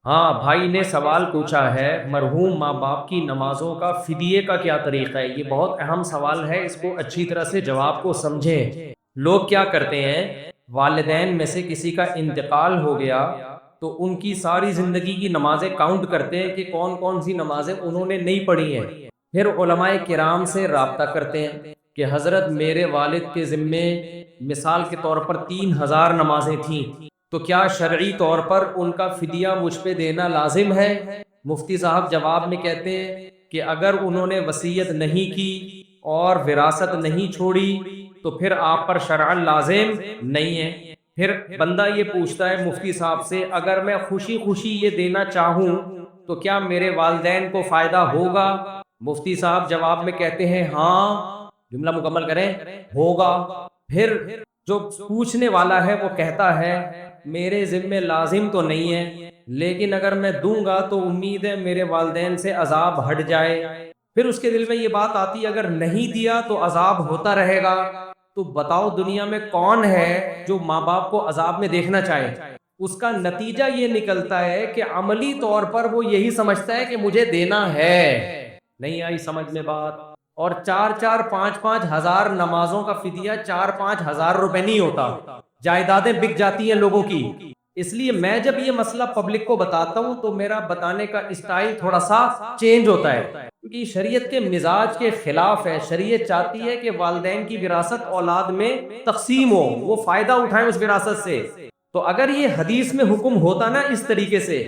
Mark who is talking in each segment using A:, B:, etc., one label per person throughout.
A: ہاں بھائی نے سوال پوچھا ہے، مرحوم ماں باپ کی نمازوں کا فدیے کا کیا طریقہ ہے؟ یہ بہت اہم سوال ہے، اس کو اچھی طرح سے جواب کو سمجھیں۔ لوگ کیا کرتے ہیں، والدین میں سے کسی کا انتقال ہو گیا تو ان کی ساری زندگی کی نمازیں کاؤنٹ کرتے ہیں کہ کون کون سی نمازیں انہوں نے نہیں پڑھی ہیں، پھر علماء کرام سے رابطہ کرتے ہیں کہ حضرت میرے والد کے ذمے مثال کے طور پر 3000 نمازیں تھیں، تو کیا شرعی طور پر ان کا فدیہ مجھ پہ دینا لازم ہے؟ مفتی صاحب جواب میں کہتے ہیں کہ اگر انہوں نے وصیت نہیں کی اور وراثت نہیں چھوڑی تو پھر آپ پر شرعاً لازم نہیں ہے۔ پھر بندہ یہ پوچھتا ہے مفتی صاحب سے، اگر میں خوشی خوشی یہ دینا چاہوں تو کیا میرے والدین کو فائدہ ہوگا؟ مفتی صاحب جواب میں کہتے ہیں ہاں، جملہ مکمل کریں، ہوگا۔ پھر جو پوچھنے والا ہے وہ کہتا ہے میرے ذمہ لازم تو نہیں ہے، لیکن اگر میں دوں گا تو امید ہے میرے والدین سے عذاب ہٹ جائے۔ پھر اس کے دل میں یہ بات آتی اگر نہیں دیا تو عذاب ہوتا رہے گا۔ تو بتاؤ دنیا میں کون ہے جو ماں باپ کو عذاب میں دیکھنا چاہے؟ اس کا نتیجہ یہ نکلتا ہے کہ عملی طور پر وہ یہی سمجھتا ہے کہ مجھے دینا ہے۔ نہیں آئی سمجھ میں بات؟ اور 4-4 5-5 ہزار نمازوں کا فدیہ 4-5 ہزار روپے نہیں ہوتا، جائیدادیں بک جاتی ہیں لوگوں کی۔ اس لیے میں جب یہ مسئلہ پبلک کو بتاتا ہوں تو میرا بتانے کا اسٹائل تھوڑا سا چینج ہوتا ہے، کیونکہ شریعت کے مزاج کے خلاف ہے۔ شریعت چاہتی ہے کہ والدین کی وراثت اولاد میں تقسیم ہو، وہ فائدہ اٹھائیں اس وراثت سے۔ تو اگر یہ حدیث میں حکم ہوتا نا اس طریقے سے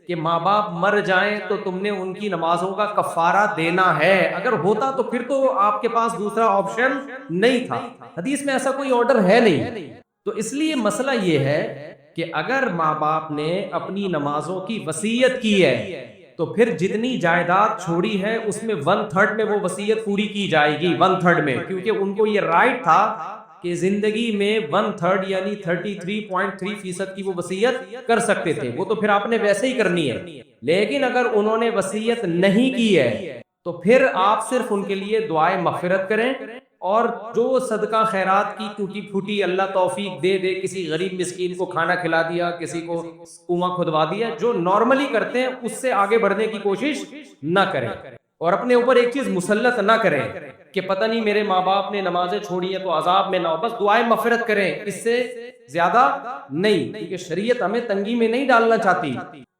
A: کہ ماں باپ مر جائیں تو تم نے ان کی نمازوں کا کفارہ دینا ہے، اگر ہوتا تو پھر تو آپ کے پاس دوسرا آپشن نہیں تھا۔ حدیث میں ایسا کوئی آرڈر ہے نہیں۔ تو اس لیے مسئلہ یہ ہے کہ اگر ماں باپ نے اپنی نمازوں کی وصیت کی ہے تو پھر جتنی جائیداد چھوڑی ہے اس میں 1/3 میں وہ وصیت پوری کی جائے گی، 1/3 میں، کیونکہ ان کو یہ رائٹ تھا کہ زندگی میں 1/3 یعنی 33.3% کی وہ وصیت کر سکتے تھے، وہ تو پھر آپ نے ویسے ہی کرنی ہے۔ لیکن اگر انہوں نے وصیت نہیں کی ہے تو پھر آپ صرف ان کے لیے دعائے مغفرت کریں، اور جو صدقہ خیرات کی ٹوٹی پھوٹی اللہ توفیق دے دے، کسی غریب مسکین کو کھانا کھلا دیا، کسی کو کنواں کھدوا دیا، جو نارملی کرتے ہیں اس سے آگے بڑھنے کی کوشش نہ کریں، اور اپنے اوپر ایک چیز مسلط نہ کریں کہ پتہ نہیں میرے ماں باپ نے نمازیں چھوڑی ہیں تو عذاب میں نہ ہو، بس دعائیں مغفرت کریں، اس سے زیادہ نہیں، کیونکہ شریعت ہمیں تنگی میں نہیں ڈالنا چاہتی۔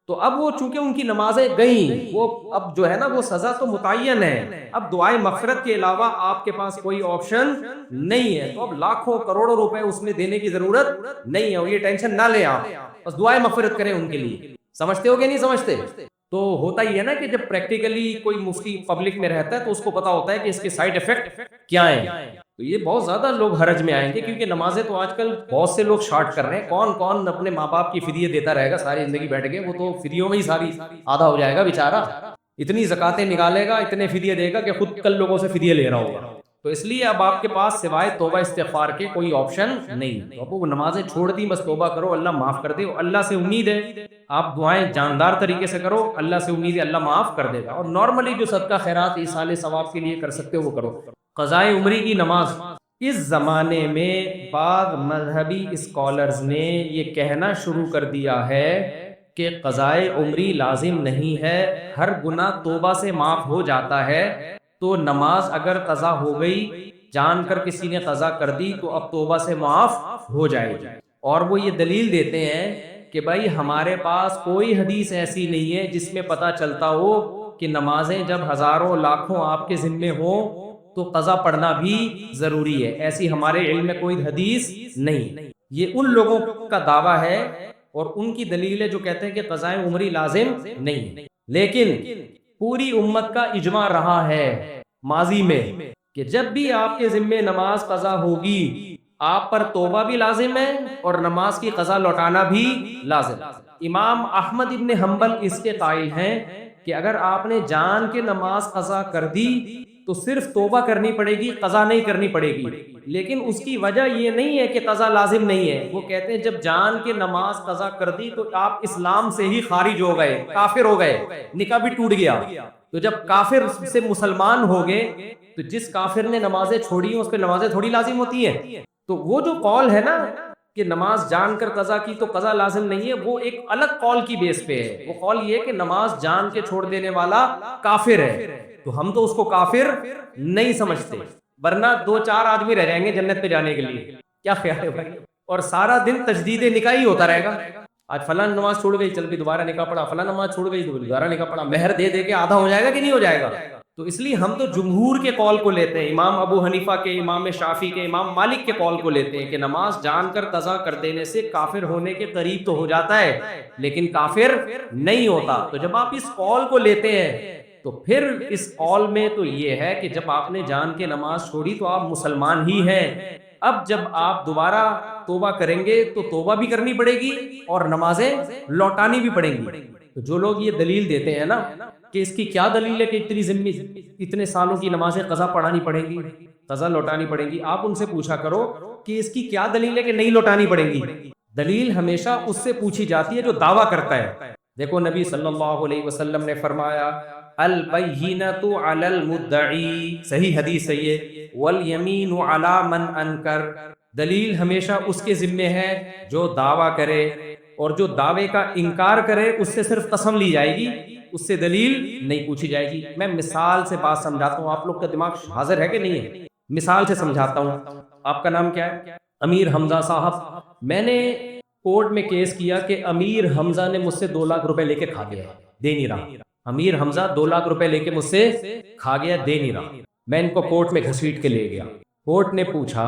A: تو اب وہ چونکہ ان کی نمازیں گئیں، وہ اب جو ہے نا وہ سزا تو متعین ہے، اب دعائیں مغفرت کے علاوہ آپ کے پاس کوئی آپشن نہیں ہے، تو اب لاکھوں کروڑوں روپے اس میں دینے کی ضرورت نہیں ہے، اور یہ ٹینشن نہ لیں آپ، بس دعائیں مغفرت کریں ان کے لیے۔ سمجھتے ہو کہ نہیں سمجھتے؟ تو ہوتا ہی ہے نا کہ جب پریکٹیکلی کوئی مفتی پبلک میں رہتا ہے تو اس کو پتا ہوتا ہے کہ اس کے سائیڈ ایفیکٹ کیا ہیں، تو یہ بہت زیادہ لوگ حرج میں آئیں گے، کیونکہ نمازیں تو آج کل بہت سے لوگ شارٹ کر رہے ہیں۔ کون کون اپنے ماں باپ کی فدیے دیتا رہے گا ساری زندگی بیٹھ کے؟ وہ تو فدیوں میں ہی ساری آدھا ہو جائے گا بیچارہ، اتنی زکاتیں نکالے گا، اتنے فدیے دے گا کہ خود کل لوگوں سے فدیے لے رہا ہوگا۔ تو اس لیے اب آپ کے پاس سوائے توبہ استغفار کے کوئی آپشن نہیں، تو اب وہ نمازیں چھوڑ دی، بس توبہ کرو، اللہ معاف کر دے، اللہ سے امید ہے آپ دعائیں جاندار طریقے سے کرو، اللہ سے امید ہے اللہ معاف کر دے گا، اور نارملی جو صدقہ خیرات ایصال ثواب کے لیے کر سکتے ہو وہ کرو۔ قضائے عمری کی نماز، اس زمانے میں بعض مذہبی اسکالرز نے یہ کہنا شروع کر دیا ہے کہ قضائے عمری لازم نہیں ہے، ہر گناہ توبہ سے معاف ہو جاتا ہے، تو نماز اگر قضا ہو گئی، جان کر کسی نے قضا کر دی تو اب توبہ سے معاف ہو جائے گی۔ اور وہ یہ دلیل دیتے ہیں کہ بھائی ہمارے پاس کوئی حدیث ایسی نہیں ہے جس میں پتہ چلتا ہو کہ نمازیں جب ہزاروں لاکھوں آپ کے ذمے ہوں تو قضا پڑھنا بھی ضروری ہے، ایسی ہمارے علم میں کوئی حدیث نہیں۔ یہ ان لوگوں کا دعویٰ ہے اور ان کی دلیل ہے جو کہتے ہیں کہ قضائے عمری لازم نہیں، لیکن پوری امت کا اجماع رہا ہے ماضی میں کہ جب بھی آپ کے ذمے نماز قضا ہوگی آپ پر توبہ بھی لازم ہے اور نماز کی قضا لوٹانا بھی لازم۔ امام احمد ابن حنبل اس کے قائل ہیں کہ اگر آپ نے جان کے نماز قضا کر دی تو صرف توبہ کرنی پڑے گی، قضا نہیں کرنی پڑے گی، لیکن اس کی وجہ یہ نہیں ہے کہ قضا لازم نہیں ہے، وہ کہتے ہیں جب جان کے نماز قضا کر دی تو آپ اسلام سے ہی خارج ہو گئے، کافر ہو گئے، نکاح بھی ٹوٹ گیا۔ تو جب کافر سے مسلمان ہو گئے تو جس کافر نے نمازیں چھوڑی ہیں اس پہ نمازیں تھوڑی لازم ہوتی ہیں۔ تو وہ جو قول ہے نا کہ نماز جان کر قضا کی تو قضا لازم نہیں ہے، وہ ایک الگ قول کی بیس پہ ہے. وہ قول یہ ہے کہ نماز جان کے چھوڑ دینے والا کافر ہے، تو ہم تو اس کو کافر نہیں سمجھتے، ورنہ 2-4 آدمی رہ جائیں گے جنت پہ جانے کے لیے. کیا خیال ہے بھائی؟ اور سارا دن تجدید نکاح ہی ہوتا رہے گا. آج فلاں نماز چھوڑ گئی، چل بھی دوبارہ نکاح پڑا، فلاں نماز چھوڑ گئی تو دوبارہ نکاح پڑا. مہر دے دے کے آدھا ہو جائے گا کہ نہیں ہو جائے گا؟ تو اس لیے ہم تو جمہور کے قول کو لیتے ہیں، امام ابو حنیفہ کے، امام شافعی کے، امام مالک کے قول کو لیتے ہیں کہ نماز جان کر قضا کر دینے سے کافر ہونے کے قریب تو ہو جاتا ہے لیکن کافر نہیں ہوتا. تو جب آپ اس قول کو لیتے ہیں تو پھر اس قول میں تو یہ ہے کہ جب آپ نے جان کے نماز چھوڑی تو آپ مسلمان ہی ہیں. اب جب آپ دوبارہ توبہ کریں گے تو توبہ بھی کرنی پڑے گی اور نمازیں لوٹانی بھی پڑیں گی. تو جو لوگ یہ دلیل دیتے ہیں نا کہ اس کی کیا دلیل ہے کہ اتنے سالوں کی نمازیں قضا پڑھانی پڑیں گی، قضا لوٹانی پڑیں گی، آپ ان سے پوچھا کرو کہ اس کی کیا دلیل ہے کہ نہیں لوٹانی پڑیں گی. دلیل ہمیشہ اس سے پوچھی جاتی ہے جو دعویٰ کرتا ہے. دیکھو نبی صلی اللہ علیہ وسلم نے فرمایا البینۃ علی المدعی، صحیح حدیث ہے یہ، والیمین علی من انکر. دلیل ہمیشہ اس کے ذمے ہے جو دعویٰ کرے، اور جو دعوے کا انکار کرے اس سے صرف قسم لی جائے گی، اس سے دلیل نہیں پوچھی جائے گی. میں مثال سے بات سمجھاتا ہوں، آپ لوگ کا دماغ حاضر ہے کہ نہیں ہے؟ مثال سے سمجھاتا ہوں. آپ کا نام کیا ہے؟ امیر حمزہ صاحب. میں نے کورٹ میں کیس کیا کہ امیر حمزہ نے مجھ سے 2 لاکھ روپے لے کے کھا گیا، دے نہیں رہا. امیر حمزہ 2 لاکھ روپے لے کے مجھ سے کھا گیا، دے نہیں رہا. میں ان کو کورٹ میں گھسیٹ کے لے گیا. کورٹ نے پوچھا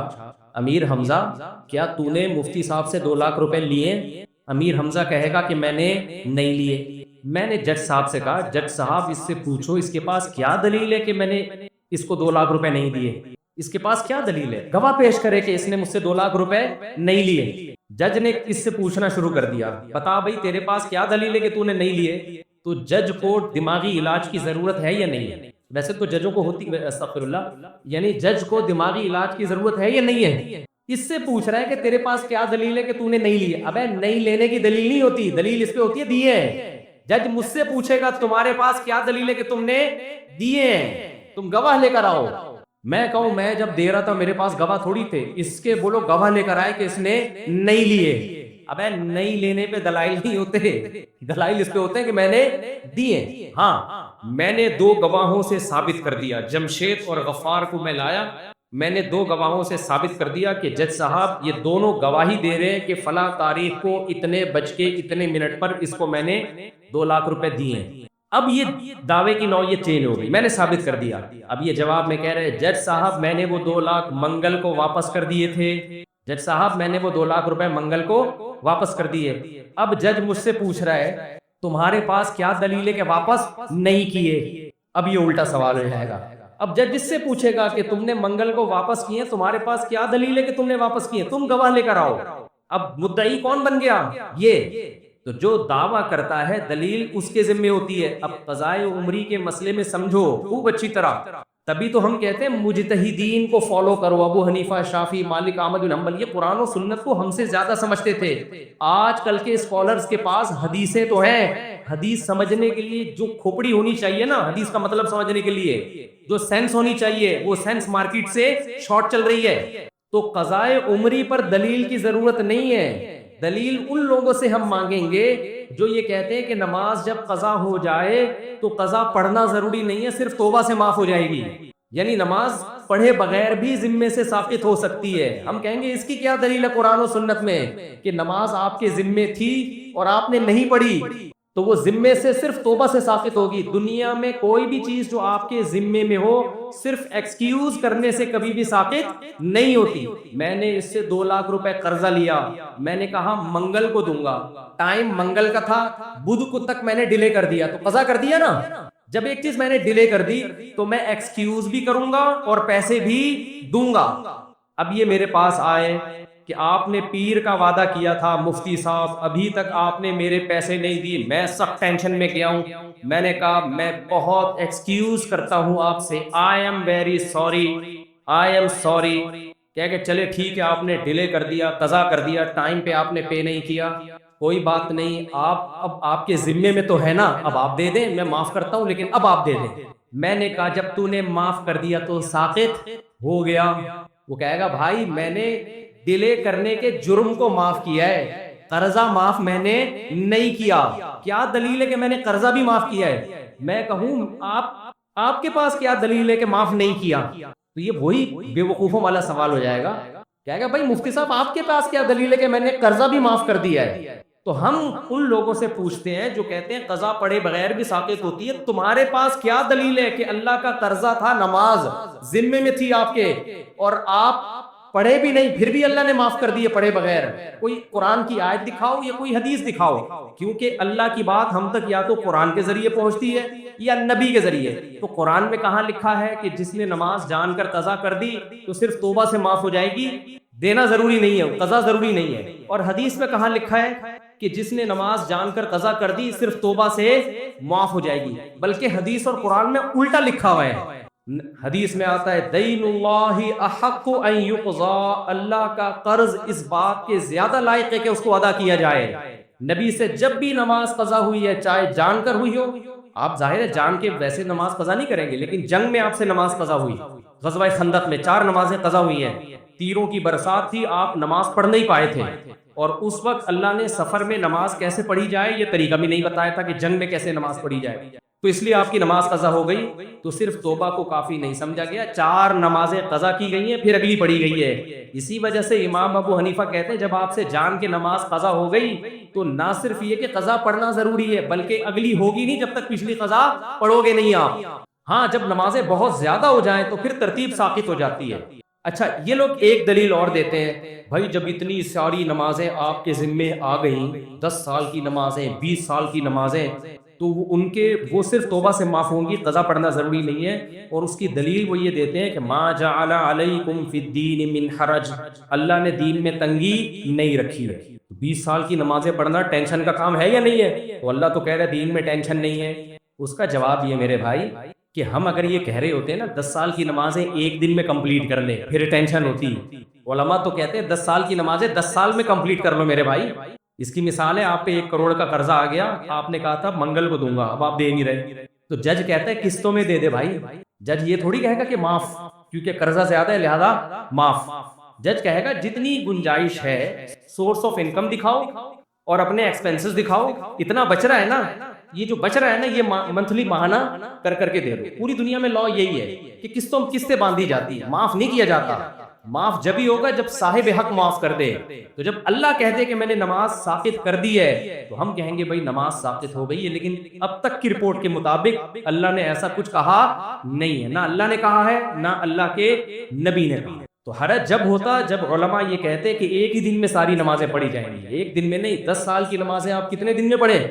A: امیر حمزہ کیا تو نے مفتی صاحب سے 2 لاکھ روپے لیے؟ امیر حمزہ کہے گا کہ میں نے نہیں لیے. میں نے جج صاحب سے کہا جج صاحب اس سے پوچھو اس کے پاس کیا دلیل ہے کہ میں نے اس کو 2 لاکھ روپے نہیں دیے، اس کے پاس کیا دلیل ہے، گواہ پیش کرے کہ اس نے مجھ سے 2 لاکھ روپے نہیں لیے. جج نے اس سے پوچھنا شروع کر دیا بتا بھائی تیرے پاس کیا دلیل ہے کہ تو نے نہیں لیے. تو جج کو دماغی علاج کی ضرورت ہے یا نہیں ہے؟ ویسے تو ججوں کو ہوتی، استغفر اللہ، یعنی جج کو دماغی علاج کی ضرورت ہے یا نہیں ہے؟ اس سے پوچھ رہا ہے کہ تیرے پاس کیا دلیل ہے کہ تو نے نہیں لیے. ابے نہیں لینے کی دلیل نہیں ہوتی، دلیل اس پہ ہوتی ہے دیے ہیں. جج مجھ سے پوچھے گا تمہارے پاس کیا دلیل ہے کہ تم نے دیے ہیں، تم گواہ لے کر آؤ. میں کہوں میں جب دے رہا تھا میرے پاس گواہ تھوڑی تھے، اس کے بولو گواہ لے کر آئے کہ اس نے نہیں لیے. ابے نہیں لینے پہ دلائل نہیں ہوتے، دلائل اس پہ ہوتے ہیں کہ میں نے دیے. ہاں میں نے 2 گواہوں سے ثابت کر دیا، جمشید اور غفار کو میں لایا، میں نے 2 گواہوں سے ثابت کر دیا کہ جج صاحب یہ دونوں گواہی دے رہے ہیں کہ فلاں تاریخ کو اتنے بج کے اتنے منٹ پر اس کو میں نے 2 لاکھ روپے دیے ہیں. اب یہ دعوے کی نوعیت چینج ہو گئی، میں نے ثابت کر دیا. اب یہ جواب میں کہہ رہے جج صاحب میں نے وہ 2 لاکھ منگل کو واپس کر دیے تھے، جج صاحب میں نے وہ 2 لاکھ روپے منگل کو واپس کر دیے. اب جج مجھ سے پوچھ رہا ہے تمہارے پاس کیا دلیل ہے کہ واپس نہیں کیے. اب یہ الٹا سوال ہو جائے گا. اب جج اس سے پوچھے گا کہ تم نے منگل کو واپس کیے، تمہارے پاس کیا دلیل ہے کہ تم نے واپس کیے، تم گواہ لے کر آؤ. اب مدعی کون بن گیا؟ یہ. تو جو دعویٰ کرتا ہے دلیل اس کے ذمہ ہوتی ہے. اب قضائے عمری کے مسئلے میں سمجھو خوب اچھی طرح، تبھی تو ہم کہتے ہیں مجتہدین کو فالو کرو. ابو حنیفہ، شافعی، مالک، احمد بن حنبل یہ قرآن و سنت کو ہم سے زیادہ سمجھتے تھے. آج کل کے اسکالرز کے پاس حدیثیں تو ہیں، حدیث سمجھنے کے لیے جو کھوپڑی ہونی چاہیے نا حدیث کا مطلب سمجھنے کے لیے، جو سینس ہونی چاہیے، وہ سینس مارکیٹ سے شارٹ چل رہی ہے. تو قضائے عمری پر دلیل کی ضرورت نہیں ہے. دلیل ان لوگوں سے ہم مانگیں گے جو یہ کہتے ہیں کہ نماز جب قضا ہو جائے تو قضا پڑھنا ضروری نہیں ہے، صرف توبہ سے معاف ہو جائے گی. یعنی نماز پڑھے بغیر بھی ذمے سے ساقط ہو سکتی ہے. ہم کہیں گے اس کی کیا دلیل ہے قرآن و سنت میں کہ نماز آپ کے ذمے تھی اور آپ نے نہیں پڑھی تو وہ ذمے سے صرف توبہ سے ساقط ہوگی. دنیا میں کوئی بھی چیز جو آپ کے ذمے میں ہو صرف ایکسکیوز کرنے سے کبھی بھی ساقط نہیں ہوتی. میں نے اس سے 2 لاکھ روپے قرضہ لیا، میں نے کہا منگل کو دوں گا، ٹائم منگل کا تھا، بدھ کو تک میں نے ڈیلے کر دیا تو قضا کر دیا نا. جب ایک چیز میں نے ڈیلے کر دی تو میں ایکسکیوز بھی کروں گا اور پیسے بھی دوں گا. اب یہ میرے پاس آئے کہ آپ نے پیر کا وعدہ کیا تھا مفتی صاحب، ابھی تک آپ نے میرے پیسے نہیں دیے. میں سخت ٹینشن میں گیا ہوں، میں نے کہا میں بہت ایکسکیوز کرتا ہوں آپ سے، I am very sorry, I am sorry. کہہ کہ چلے ٹھیک ہے آپ نے ڈیلے کر دیا، قضا کر دیا، ٹائم پہ آپ نے پے نہیں کیا، کوئی بات نہیں، اب آپ کے ذمے میں تو ہے نا، اب آپ دے دیں، میں معاف کرتا ہوں لیکن اب آپ دے دیں. میں نے کہا جب تو نے معاف کر دیا تو ساقط ہو گیا. وہ کہے گا بھائی میں نے ڈیلے کرنے کے جرم کو معاف کیا ہے، قرضہ معاف میں نے نہیں کیا۔ کیا دلیل ہے کہ میں نے قرضہ بھی معاف کیا ہے؟ میں کہوں آپ کے پاس کیا دلیل ہے کہ معاف نہیں کیا؟ تو یہ وہی بے وقوفوں والا سوال ہو جائے گا، کہے گا بھائی مفتی صاحب آپ کے پاس کیا دلیل ہے کہ میں نے قرضہ بھی معاف کر دیا ہے؟ تو ہم ان لوگوں سے پوچھتے ہیں جو کہتے ہیں قضا پڑھے بغیر بھی ساقط ہوتی ہے، تمہارے پاس کیا دلیل ہے کہ اللہ کا قرضہ تھا، نماز ذمے میں تھی آپ کے، اور آپ پڑھے بھی نہیں پھر بھی اللہ نے معاف کر دیے پڑھے بغیر؟ کوئی قرآن کی آیت دکھاؤ یا کوئی حدیث دکھاؤ، کیونکہ اللہ کی بات ہم تک یا تو قرآن کے ذریعے پہنچتی ہے یا نبی کے ذریعے۔ تو قرآن میں کہاں لکھا ہے کہ جس نے نماز جان کر قضا کر دی تو صرف توبہ سے معاف ہو جائے گی، دینا ضروری نہیں ہے، قضا ضروری نہیں ہے؟ اور حدیث میں کہاں لکھا ہے کہ جس نے نماز جان کر قضا کر دی صرف توبہ سے معاف ہو جائے گی؟ بلکہ حدیث اور قرآن میں الٹا لکھا ہوا ہے۔ حدیث میں آتا ہے دین اللہ احق ان یقضا، اللہ کا قرض اس بات کے زیادہ لائق ہے کہ اس کو ادا کیا جائے۔ نبی سے جب بھی نماز قضا ہوئی ہے، چاہے جان کر ہوئی ہو، آپ ظاہر ہے جان کے ویسے نماز قضا نہیں کریں گے، لیکن جنگ میں آپ سے نماز قضا ہوئی، غزوہ خندق میں 4 نمازیں قضا ہوئی ہیں، تیروں کی برسات تھی، آپ نماز پڑھ نہیں پائے تھے، اور اس وقت اللہ نے سفر میں نماز کیسے پڑھی جائے یہ طریقہ بھی نہیں بتایا تھا کہ جنگ میں کیسے نماز پڑھی جائے، تو اس لیے آپ کی نماز قضا ہو گئی۔ تو صرف توبہ کو کافی نہیں سمجھا گیا، 4 نمازیں قضا کی گئی ہیں پھر اگلی پڑھی گئی ہے۔ اسی وجہ سے امام ابو حنیفہ کہتے ہیں جب آپ سے جان کے نماز قضا ہو گئی تو نہ صرف یہ کہ قضا پڑھنا ضروری ہے بلکہ اگلی ہوگی نہیں جب تک پچھلی قضا پڑھو گے نہیں آپ۔ ہاں جب نمازیں بہت زیادہ ہو جائیں تو پھر ترتیب ساقط ہو جاتی ہے۔ اچھا یہ لوگ ایک دلیل اور دیتے ہیں، بھائی جب اتنی ساری نمازیں آپ کے ذمے آ گئیں، 10 سال کی نمازیں، 20 سال کی نمازیں، تو وہ صرف توبہ سے معاف ہوں گی، قضا پڑھنا ضروری نہیں ہے۔ اور اس کی دلیل وہ یہ دیتے ہیں کہ ما جعل علیکم فی الدین من حرج، اللہ نے دین میں تنگی نہیں رکھی ہے۔ 20 سال کی نمازیں پڑھنا ٹینشن کا کام ہے یا نہیں ہے؟ تو اللہ تو کہہ رہا ہے دین میں ٹینشن نہیں ہے۔ اس کا جواب یہ میرے بھائی کہ ہم اگر یہ کہہ رہے ہوتے ہیں نا 10 سال کی نمازیں ایک دن میں کمپلیٹ کر لیں پھر ٹینشن ہوتی، علماء تو کہتے ہیں 10 سال کی نمازیں 10 سال میں کمپلیٹ کر لو میرے بھائی۔ اس کی مثال ہے آپ پہ 1 کروڑ کا قرضہ آ گیا، آپ نے کہا تھا منگل کو دوں گا، اب آپ دے نہیں رہے، تو جج کہتا ہے قسطوں میں دے دے بھائی۔ جج یہ تھوڑی کہے گا کہ معاف، کیونکہ قرضہ زیادہ ہے لہذا معاف۔ جج کہے گا جتنی گنجائش ہے سورس آف انکم دکھاؤ اور اپنے ایکسپینسز دکھاؤ، اتنا بچ رہا ہے نا، یہ جو بچ رہا ہے نا یہ منتھلی ماہانہ کر کر کے دے دو۔ پوری دنیا میں لا یہی ہے کہ قسطیں باندھی جاتی ہیں، معاف نہیں کیا جاتا۔ معاف جب ہی ہوگا جب صاحب حق معاف کر دے۔ تو جب اللہ کہہ دے کہ میں نے نماز ساقط کر دی ہے تو ہم کہیں گے بھائی نماز ساقط ہو گئی ہے، لیکن اب تک کی رپورٹ کے مطابق اللہ نے ایسا کچھ کہا نہیں ہے، نہ اللہ نے کہا ہے نہ اللہ کے نبی نے کہا ہے۔ تو حرج جب ہوتا جب علماء یہ کہتے کہ ایک ہی دن میں ساری نمازیں پڑھی جائیں گی، ایک دن میں نہیں، 10 سال کی نمازیں آپ کتنے دن میں پڑھیں؟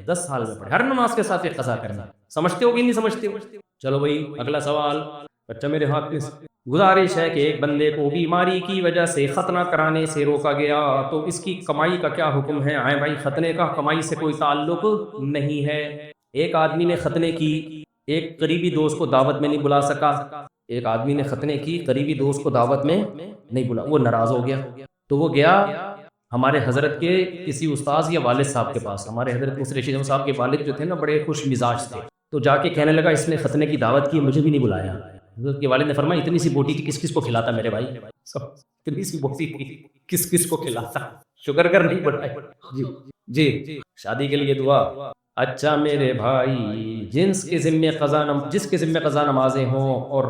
A: 10 سال میں پڑھیں، ہر نماز کے ساتھ ایک قضا کرنا۔ سمجھتے ہو کہ نہیں سمجھتے ہو؟ چلو بھائی اگلا سوال، بچہ میرے ہاتھ میں، گزارش ہے کہ ایک بندے کو بیماری کی وجہ سے ختنہ کرانے سے روکا گیا تو اس کی کمائی کا کیا حکم ہے؟ آئے بھائی ختنے کا کمائی سے کوئی تعلق نہیں ہے۔ ایک آدمی نے ختنے کی، ایک قریبی دوست کو دعوت میں نہیں بلا سکا، ایک آدمی نے ختنے کی، قریبی دوست کو دعوت میں نہیں بلا، وہ ناراض ہو گیا، تو وہ گیا ہمارے حضرت کے کسی استاذ یا والد صاحب کے پاس۔ ہمارے حضرت مصری شیخ صاحب کے والد جو تھے نا بڑے خوش مزاج تھے، تو جا کے کہنے لگا اس نے ختنے کی دعوت کی مجھے بھی نہیں بلایا۔ حضرت کے والد نے فرمایا اتنی سی بوٹی تھی کس کس کو کھلاتا میرے بھائی؟ اتنی سی بوٹی تھی کس کس کو کھلاتا؟ شکر کر نہیں بڑھائی۔ جی شادی کے لیے دعا۔ اچھا میرے بھائی جس کے ذمے قضا نمازیں ہوں اور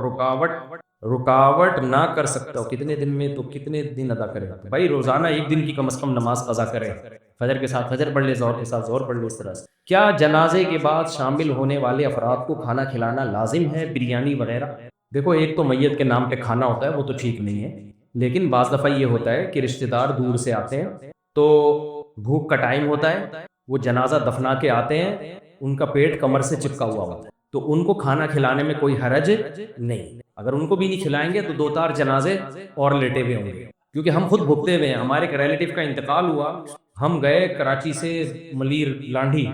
A: رکاوٹ نہ کر سکتا ہو کتنے دن میں، تو کتنے دن ادا کرے؟ بھائی روزانہ 1 دن کی کم از کم نماز قضا کرے، فجر کے ساتھ فجر پڑھ لے، ظہر کے ساتھ ظہر پڑھ لے، اس طرح سے۔ کیا جنازے کے بعد شامل ہونے والے افراد کو کھانا کھلانا لازم ہے، بریانی وغیرہ؟ دیکھو ایک تو میت کے نام پہ کھانا ہوتا ہے وہ تو ٹھیک نہیں ہے، لیکن بعض دفعہ یہ ہوتا ہے کہ رشتہ دار دور سے آتے ہیں تو بھوک کا ٹائم ہوتا ہے، وہ جنازہ دفنا کے آتے ہیں، ان کا پیٹ کمر سے چپکا ہوا ہوتا ہے، تو ان کو کھانا کھلانے میں کوئی حرج نہیں۔ اگر ان کو بھی نہیں کھلائیں گے تو 2-4 جنازے اور لیٹے ہوئے ہوں گے، کیونکہ ہم خود بھگتے ہوئے ہیں۔ ہمارے ایک ریلیٹیو کا انتقال ہوا، ہم گئے کراچی سے ملیر لانڈھی،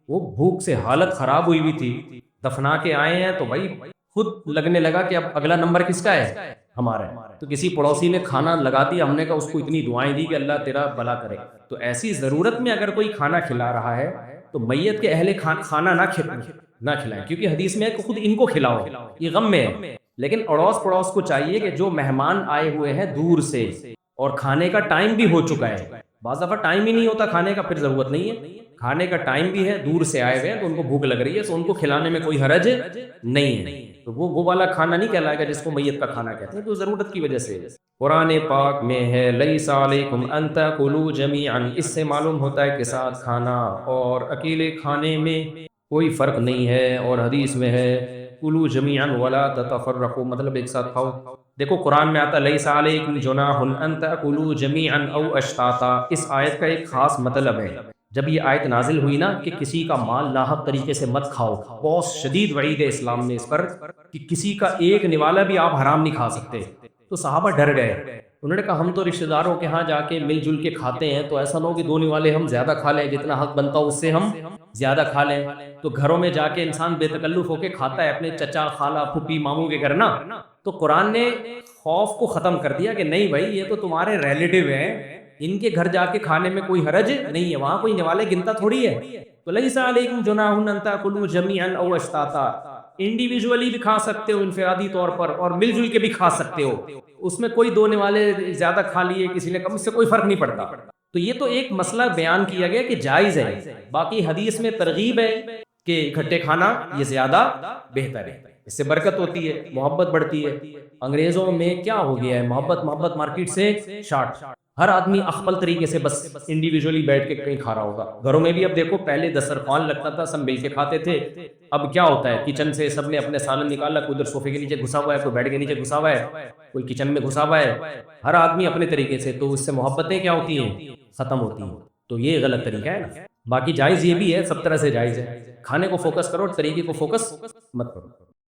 A: وہ بھوک سے حالت خراب ہوئی ہوئی تھی، دفنا کے آئے ہیں تو بھائی خود لگنے لگا کہ اب اگلا نمبر کس کا ہے؟ ہمارا ہے۔ تو کسی پڑوسی نے کھانا لگا دیا، ہم نے کہا اس کو اتنی دعائیں دی کہ اللہ تیرا بھلا کرے۔ تو ایسی ضرورت میں اگر کوئی کھانا کھلا رہا ہے تو میت کے اہل کھانا نہ کھلائیں، کیونکہ حدیث میں ہے کہ خود ان کو کھلاؤ، یہ غم میں ہے۔ لیکن اڑوس پڑوس کو چاہیے کہ جو مہمان آئے ہوئے ہیں دور سے اور کھانے کا ٹائم بھی ہو چکا ہے. بعض دفعہ ٹائم ہی نہیں ہوتا کھانے کا، پھر ضرورت نہیں ہے. کھانے کا ٹائم بھی ہے، دور سے آئے ہوئے ہیں تو ان کو بھوک لگ رہی ہے، تو ان کو کھلانے میں کوئی حرج نہیں ہے. تو وہ والا کھانا نہیں کہلائے گا جس کو میت کا کھانا کہتے ہیں، تو ضرورت کی وجہ سے. قرآن پاک میں ہے لیس علیکم ان تاکلوا جمیعا، اس سے معلوم ہوتا ہے کہ ساتھ کھانا اور اکیلے کھانے میں کوئی فرق نہیں ہے. اور حدیث میں ہے کلوا جمیعا ولا تتفرقوا، مطلب ایک ساتھ کھاؤ. دیکھو قرآن میں آتا لیس علیکم جناح ان تاکلوا جمیعا او اشتاتا. اس آیت کا ایک خاص مطلب ہے. جب یہ آیت نازل ہوئی نا کہ کسی کا مال ناحق طریقے سے مت کھاؤ، بہت شدید وعید ہے اسلام نے اس پر کہ کسی کا ایک نوالا بھی آپ حرام نہیں کھا سکتے. تو صحابہ ڈر گئے. انہوں نے کہا ہم تو رشتہ داروں کے ہاں جا کے مل جل کے کھاتے ہیں، تو ایسا نہ ہو کہ دو نوالے ہم زیادہ کھا لیں، جتنا حق بنتا ہو اس سے ہم زیادہ کھا لیں. تو گھروں میں جا کے انسان بے تکلف ہو کے کھاتا ہے اپنے چچا خالہ پھوپھی ماموں کے گھر نا. تو قرآن نے خوف کو ختم کر دیا کہ نہیں بھائی یہ تو تمہارے ریلیٹو ہیں، ان کے گھر جا کے کھانے میں کوئی حرج نہیں ہے، وہاں کوئی نوالے گنتا تھوڑی ہے. تو لیس علیکم جناح ان تاکلوا جمیعا او اشتاتا، انڈیویجولی بھی کھا سکتے ہو انفرادی طور پر، اور مل جل کے بھی کھا سکتے ہو. اس میں کوئی دو نوالے زیادہ کھا لیے کسی نے کم، اس سے کوئی فرق نہیں پڑتا. تو یہ تو ایک مسئلہ بیان کیا گیا کہ جائز ہے. باقی حدیث میں ترغیب ہے کہ اکٹھے کھانا یہ زیادہ بہتر ہے، اس سے برکت ہوتی ہے، محبت بڑھتی ہے. انگریزوں میں کیا ہو گیا ہے، محبت مارکیٹ سے شارٹ. ہر آدمی اخبل طریقے سے بس انڈیویجولی بیٹھ کے کہیں کھا رہا ہوگا. گھروں میں بھی اب دیکھو پہلے دسترخوان لگتا تھا، سب مل کے کھاتے تھے. اب کیا ہوتا ہے کچن سے سب نے اپنے سالن نکالا، کوئی ادھر صوفے کے نیچے گھسا ہوا ہے، کوئی بیڈ کے نیچے گھسا ہوا ہے، کوئی کچن میں گھسا ہوا ہے، ہر آدمی اپنے طریقے سے. تو اس سے محبتیں کیا ہوتی ہیں، ختم ہوتی ہیں. تو یہ غلط طریقہ ہے نا. باقی جائز یہ بھی ہے، سب طرح سے جائز ہے. کھانے کو فوکس کرو اور طریقے کو فوکس مت کرو.